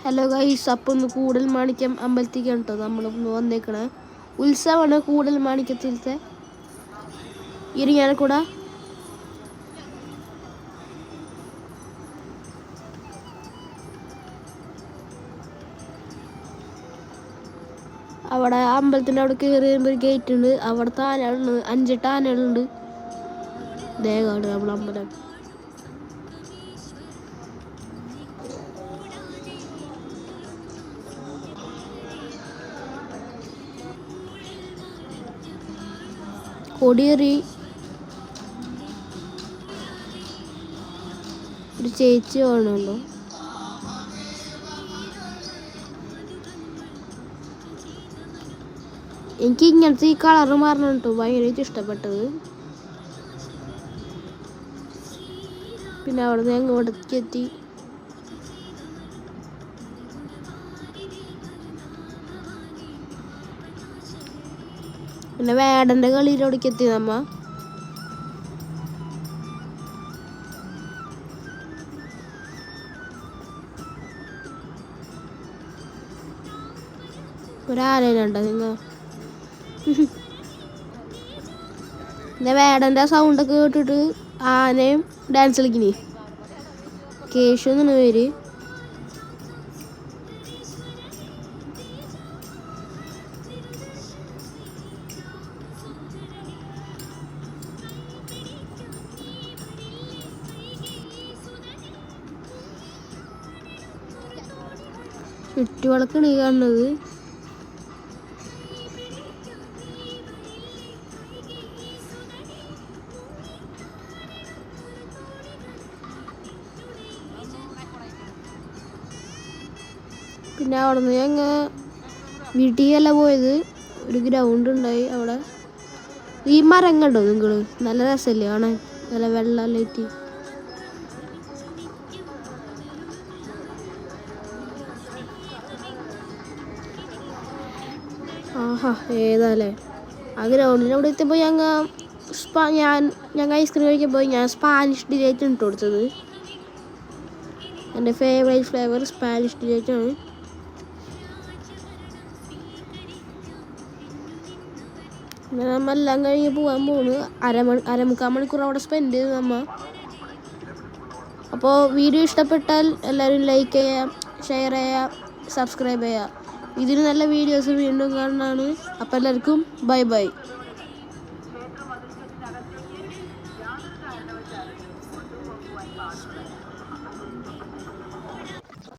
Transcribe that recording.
Hello guys, അപ്പം ഒന്ന് കൂടൽമാണിക്യം അമ്പലത്തിലേക്കാണ് കേട്ടോ നമ്മളൊന്ന് വന്നേക്കണേ. ഉത്സവമാണ് കൂടൽമാണിക്യത്തിലത്തെ. ഇരിങ്ങാലക്കുട. അവിടെ അമ്പലത്തിൻ്റെ അവിടെ കയറി വരുമ്പോൾ ഒരു ഗേറ്റ് ഉണ്ട്. അവിടുത്തെ ആനകളുണ്ട്, 5-8 ആനകളുണ്ട്. ദേഹമാണ് നമ്മളെ അമ്പലം. കൊടിയേറി ഒരു ചേച്ചി വേണമല്ലോ. എനിക്ക് ഇങ്ങനത്തെ ഈ കളറ് മാറണം കേട്ടോ, ഭയങ്കരമായിട്ട് ഇഷ്ടപ്പെട്ടത്. പിന്നെ അവിടെ നിന്ന് അങ്ങോട്ടേക്ക് എത്തി. പിന്നെ വേടൻ്റെ കളിയിലോടേക്ക് എത്തി നമ്മ. ഒരാനയുണ്ടോ നിങ്ങൾ? പിന്നെ വേടൻ്റെ സൗണ്ടൊക്കെ കേട്ടിട്ട് ആനയും ഡാൻസ് കളിക്കണേ. കേശു എന്നാണ് പേര്. ചുറ്റുവിളക്കാണ് ഈ കാണുന്നത്. പിന്നെ അവിടെ നിന്ന് ഞങ്ങൾ വീട്ടിലല്ല പോയത്. ഒരു ഗ്രൗണ്ട് ഉണ്ടായി അവിടെ. ഈ മരം കണ്ടോ നിങ്ങൾ? നല്ല രസമല്ലേ കാണാൻ, നല്ല വെള്ളമായിട്ട്. ആഹാ, ഏതാല്ലേ ആ ഗ്രൗണ്ടിൻ്റെ അവിടെ എത്തിയപ്പോൾ ഞങ്ങൾ ഐസ്ക്രീം കഴിക്കാൻ പോയി. ഞാൻ സ്പാനിഷ് ഡിലൈറ്റ് ഇട്ട് കൊടുത്തത്. എൻ്റെ ഫേവറേറ്റ് ഫ്ലേവർ സ്പാനിഷ് ഡിലൈറ്റ് ആണ്. പിന്നെ നമ്മൾ എല്ലാം കഴിഞ്ഞ് പോകാൻ പോകുന്നു. അരമുക്കാൽ മണിക്കൂർ അവിടെ സ്പെൻഡ് ചെയ്ത് നമ്മ. അപ്പോൾ വീഡിയോ ഇഷ്ടപ്പെട്ടാൽ എല്ലാവരും ലൈക്ക് ചെയ്യുക, ഷെയർ ചെയ്യുക, സബ്സ്ക്രൈബ് ചെയ്യുക. ഇതിന് നല്ല വീഡിയോസ് വീണ്ടും കാണാനാണ്. അപ്പോൾ എല്ലാവർക്കും ബൈ ബൈ.